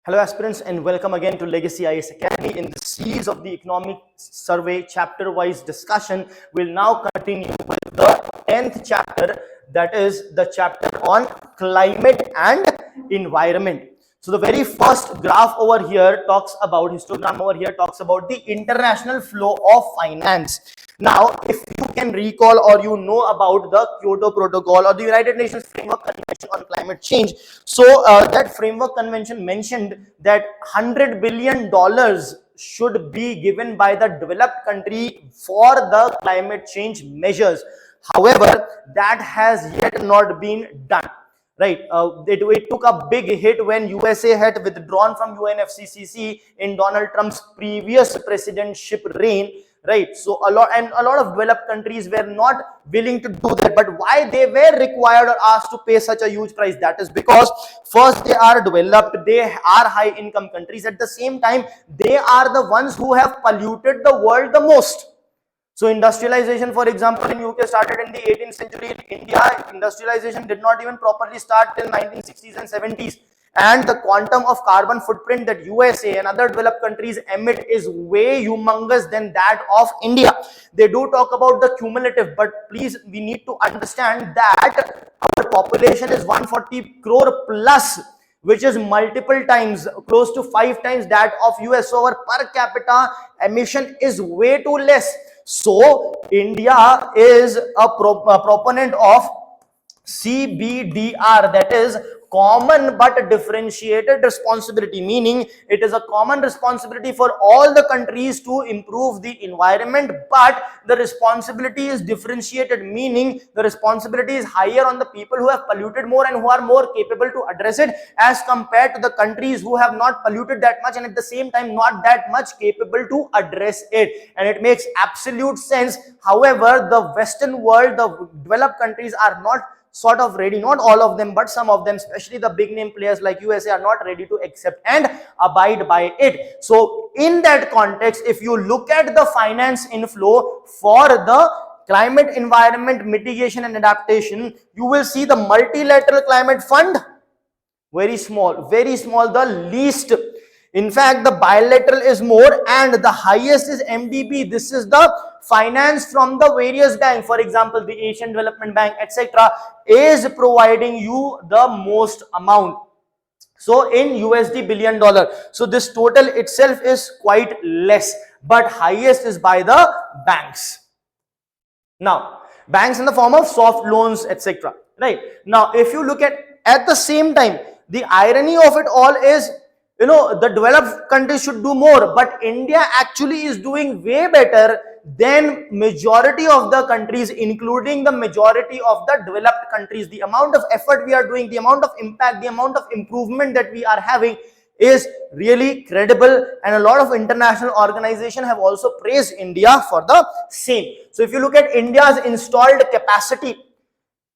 Hello aspirants and welcome again to Legacy IAS Academy. In the series of the economic survey chapter wise discussion, we'll now continue with the 10th chapter, that is the chapter on climate and environment. So the very first graph over here talks about, histogram over here talks about the international flow of finance. Now, if you can recall or you know about the Kyoto Protocol or the United Nations Framework Convention on Climate Change, so that framework convention mentioned that $100 billion should be given by the developed country for the climate change measures. However, that has yet not been done. Right, it took a big hit when USA had withdrawn from UNFCCC in Donald Trump's previous presidentship reign. Right, so a lot of developed countries were not willing to do that. But why they were required or asked to pay such a huge price? That is because first, they are developed, they are high income countries. At the same time, they are the ones who have polluted the world the most. So industrialization, for example, in UK started in the 18th century. In India, industrialization did not even properly start till 1960s and 70s. And the quantum of carbon footprint that USA and other developed countries emit is way humongous than that of India. They do talk about the cumulative, but please, we need to understand that our population is 140 crore plus, which is multiple times, close to 5 times that of US. So our per capita emission is way too less. So India is a proponent of CBDR, that is common but differentiated responsibility, meaning it is a common responsibility for all the countries to improve the environment, but the responsibility is differentiated, meaning the responsibility is higher on the people who have polluted more and who are more capable to address it, as compared to the countries who have not polluted that much and at the same time not that much capable to address it. And it makes absolute sense. However, the Western world, the developed countries, are not sort of ready, not all of them, but some of them, especially the big name players like USA, are not ready to accept and abide by it. So in that context, if you look at the finance inflow for the climate environment mitigation and adaptation, you will see the multilateral climate fund, very small, the least. In fact, the bilateral is more, and the highest is MDB. This is the finance from the various banks. For example, the Asian Development Bank, etc., is providing you the most amount. So in USD billion dollar. So this total itself is quite less, but highest is by the banks. Now, banks in the form of soft loans, etc. Right. Now, if you look at the same time, the irony of it all is, the developed countries should do more, but India actually is doing way better than majority of the countries, including the majority of the developed countries. The amount of effort we are doing, the amount of impact, the amount of improvement that we are having is really credible, and a lot of international organizations have also praised India for the same. So if you look at India's installed capacity,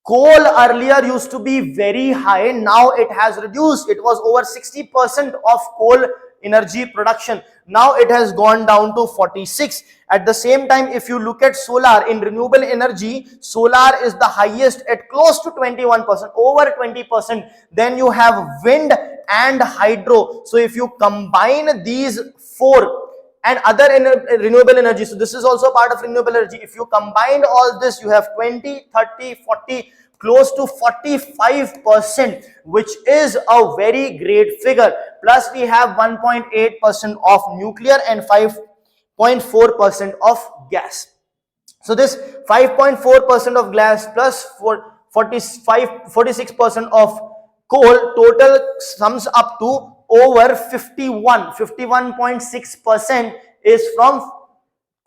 coal earlier used to be very high, now it has reduced. It was over 60% of coal energy production. Now it has gone down to 46. At the same time, if you look at solar, in renewable energy, solar is the highest at close to 21%, over 20%. Then you have wind and hydro. So if you combine these four and other renewable energy, so this is also part of renewable energy, if you combine all this, you have 20, 30, 40, close to 45%, which is a very great figure. Plus we have 1.8% of nuclear and 5.4% of gas. So this 5.4% of gas plus 46% of coal, total sums up to over 51.6% is from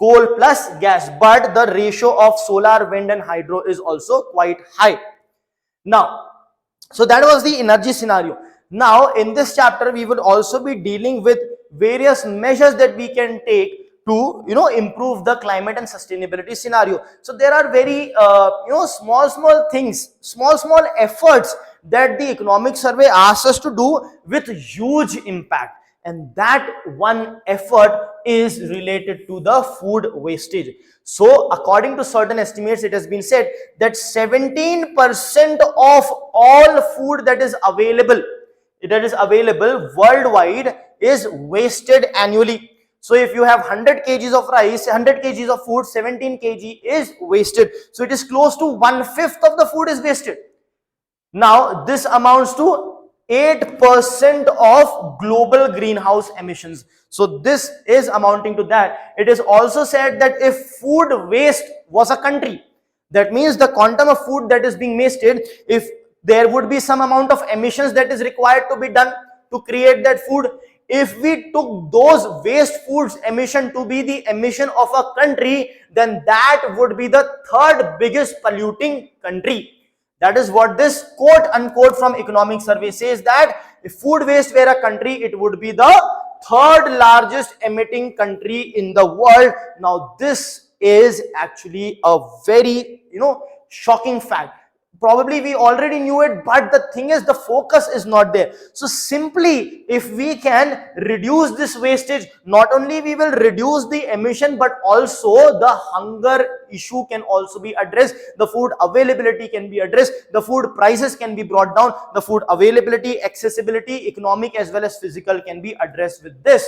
coal plus gas, but the ratio of solar, wind and hydro is also quite high. Now, so that was the energy scenario. Now in this chapter we will also be dealing with various measures that we can take to improve the climate and sustainability scenario. So there are very small things, small efforts that the economic survey asks us to do with huge impact, and that one effort is related to the food wastage. So according to certain estimates, it has been said that 17% of all food that is available that is available worldwide is wasted annually. So if you have 100 kgs of rice, 100 kgs of food, 17 kg is wasted. So it is close to 1/5 of the food is wasted. Now this amounts to 8% of global greenhouse emissions. So this is amounting to that. It is also said that if food waste was a country, that means the quantum of food that is being wasted, if there would be some amount of emissions that is required to be done to create that food, if we took those waste foods emission to be the emission of a country, then that would be the third biggest polluting country. That is what this quote unquote from economic survey says, that if food waste were a country, it would be the third largest emitting country in the world. Now this is actually a very shocking fact. Probably we already knew it, but the thing is the focus is not there. So simply if we can reduce this wastage, not only we will reduce the emission, but also the hunger issue can also be addressed, the food availability can be addressed, the food prices can be brought down, the food availability, accessibility, economic as well as physical can be addressed with this.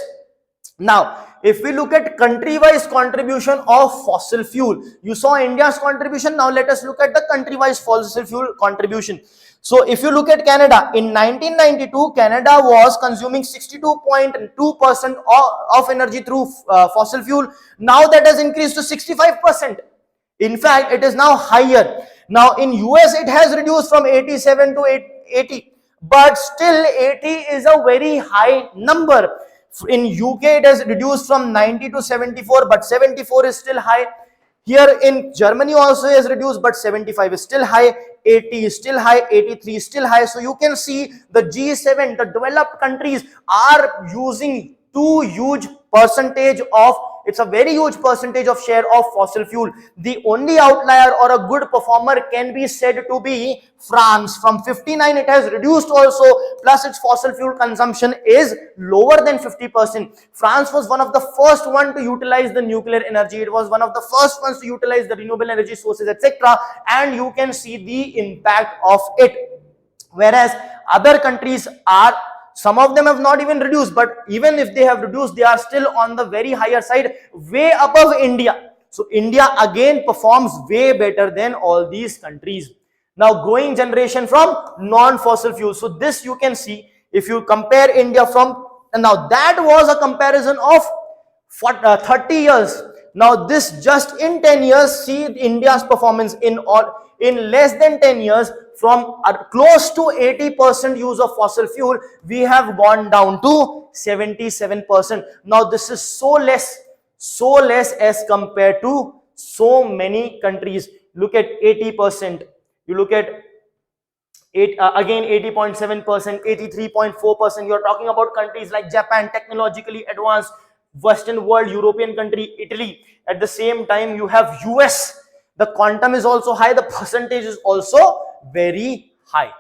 Now, if we look at country-wise contribution of fossil fuel, you saw India's contribution. Now, let us look at the country-wise fossil fuel contribution. So, if you look at Canada, in 1992, Canada was consuming 62.2% of energy through fossil fuel. Now, that has increased to 65%. In fact, it is now higher. Now, in US, it has reduced from 87 to 80, but still 80 is a very high number. In UK, it has reduced from 90 to 74, but 74 is still high. Here in Germany also has reduced, but 75 is still high, 80 is still high, 83 is still high. So you can see the G7, the developed countries are using too huge percentage of, it's a very huge percentage of share of fossil fuel. The only outlier or a good performer can be said to be France. From 59 it has reduced also, plus its fossil fuel consumption is lower than 50%. France was one of the first one to utilize the nuclear energy. It was one of the first ones to utilize the renewable energy sources, etc. And you can see the impact of it. Whereas other countries are, some of them have not even reduced, but even if they have reduced, they are still on the very higher side, way above India. So India again performs way better than all these countries. Now, growing generation from non-fossil fuels. So this you can see, if you compare India from, and now that was a comparison of 30 years. Now this just in 10 years, see India's performance in less than 10 years, from close to 80% use of fossil fuel, we have gone down to 77%. Now this is so less as compared to so many countries. Look at 80%. You look at again 80.7%, 83.4%. You are talking about countries like Japan, technologically advanced, Western world, European country, Italy. At the same time, you have US. The quantum is also high. The percentage is also very high.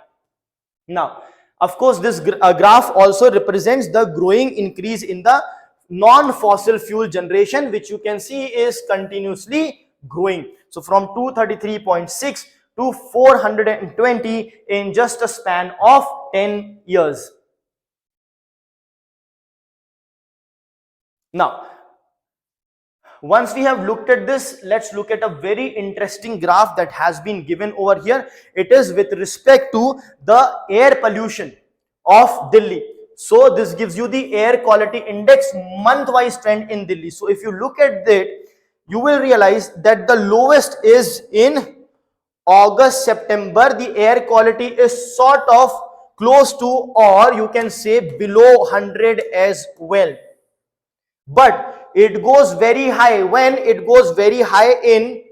Now, of course, this graph also represents the growing increase in the non-fossil fuel generation, which you can see is continuously growing. So from 233.6 to 420 in just a span of 10 years. Now, once we have looked at this, let's look at a very interesting graph that has been given over here. It is with respect to the air pollution of Delhi. So this gives you the air quality index month-wise trend in Delhi. So if you look at that, you will realize that the lowest is in August, September. The air quality is sort of close to, or you can say below 100 as well. But it goes very high. When it goes very high in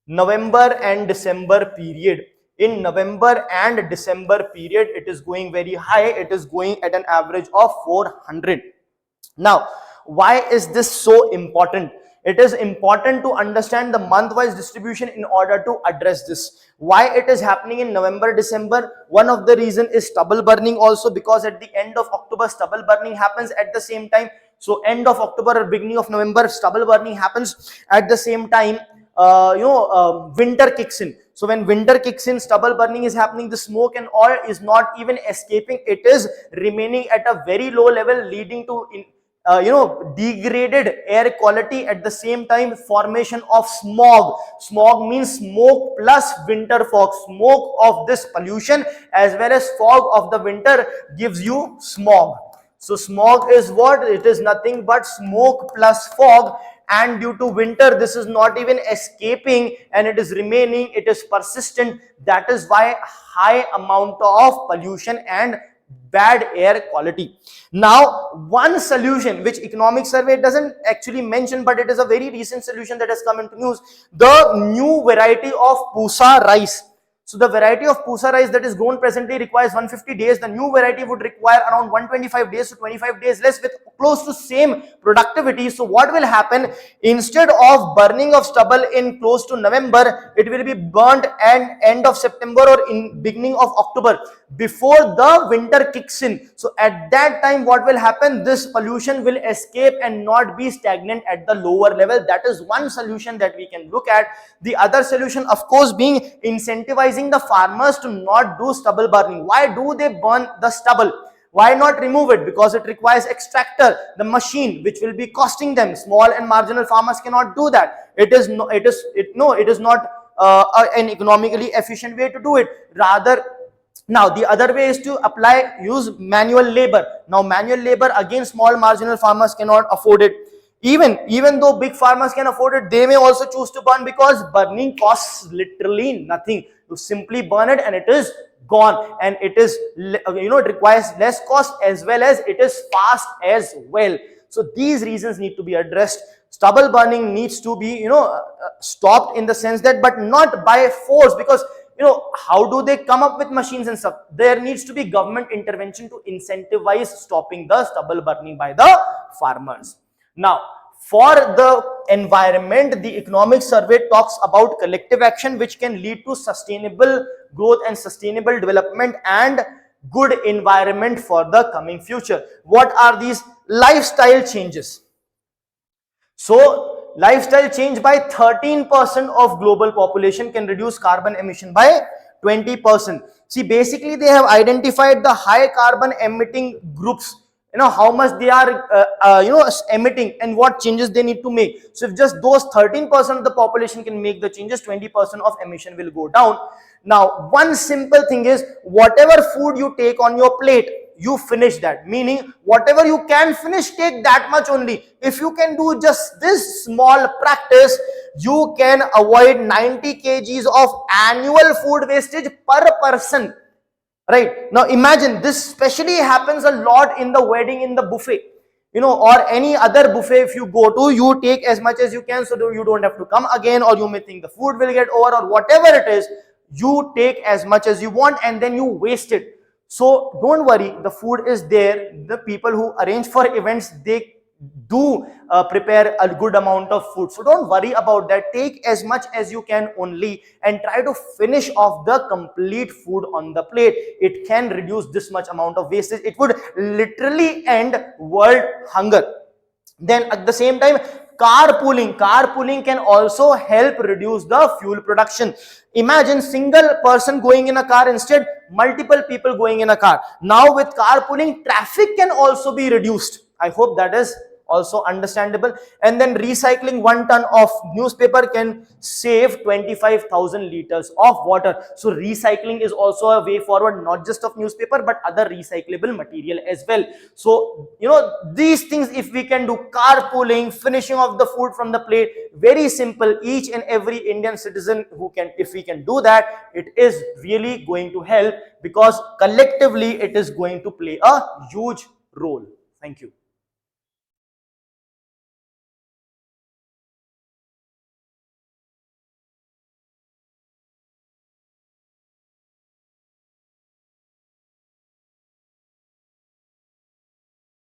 November and December period. In November and December period, it is going very high. It is going at an average of 400. Now, why is this so important? It is important to understand the month-wise distribution in order to address this. Why it is happening in November, December? One of the reason is stubble burning also, because at the end of October, stubble burning happens at the same time. So end of October or beginning of November, stubble burning happens at the same time. winter kicks in. So when winter kicks in, stubble burning is happening, the smoke and all is not even escaping, it is remaining at a very low level, leading to degraded air quality. At the same time, formation of smog. Smog means smoke plus winter fog. Smoke of this pollution as well as fog of the winter gives you smog. So smog is what? It is nothing but smoke plus fog, and due to winter this is not even escaping and it is remaining, it is persistent. That is why high amount of pollution and bad air quality. Now, one solution which economic survey doesn't actually mention, but it is a very recent solution that has come into news, the new variety of pusa rice. So the variety of pusa rice that is grown presently requires 150 days. The new variety would require around 125 days to 25 days less, with close to same productivity. So what will happen? Instead of burning of stubble in close to November, it will be burnt at end of September or in beginning of October, before the winter kicks in. So at that time, what will happen? This pollution will escape and not be stagnant at the lower level. That is one solution that we can look at. The other solution, of course, being incentivizing the farmers to not do stubble burning. Why do they burn the stubble? Why not remove it? Because it requires extractor, the machine, which will be costing them. Small and marginal farmers cannot do that. It is not an economically efficient way to do it. Rather, now the other way is to use manual labor. Now manual labor, again, small marginal farmers cannot afford it. Even though big farmers can afford it, they may also choose to burn, because burning costs literally nothing. You simply burn it and it is gone, and it is it requires less cost as well as it is fast as well. So these reasons need to be addressed. Stubble burning needs to be stopped in the sense that, but not by force, because how do they come up with machines and stuff? There needs to be government intervention to incentivize stopping the stubble burning by the farmers. Now, for the environment, the economic survey talks about collective action which can lead to sustainable growth and sustainable development and good environment for the coming future. What are these? Lifestyle changes. So, lifestyle change: by 13% of global population can reduce carbon emission by 20%. See, basically they have identified the high carbon emitting groups, how much they are emitting and what changes they need to make. So if just those 13% of the population can make the changes, 20% of emission will go down. Now, one simple thing is, whatever food you take on your plate, you finish that. Meaning, whatever you can finish, take that much only. If you can do just this small practice, you can avoid 90 kgs of annual food wastage per person. Right? Now imagine, this especially happens a lot in the wedding, in the buffet, or any other buffet. If you go to, you take as much as you can, so you don't have to come again, or you may think the food will get over, or whatever it is, you take as much as you want and then you waste it. So don't worry, the food is there. The people who arrange for events, they do prepare a good amount of food. So don't worry about that. Take as much as you can only and try to finish off the complete food on the plate. It can reduce this much amount of wastage. It would literally end world hunger. Then at the same time, carpooling can also help reduce the fuel production. Imagine single person going in a car, instead multiple people going in a car. Now with carpooling, traffic can also be reduced. I hope that is also understandable. And then recycling 1 ton of newspaper can save 25,000 liters of water. So recycling is also a way forward, not just of newspaper but other recyclable material as well. So these things, if we can do, carpooling, finishing off the food from the plate, very simple. Each and every Indian citizen who can, if we can do that, it is really going to help, because collectively it is going to play a huge role. Thank you.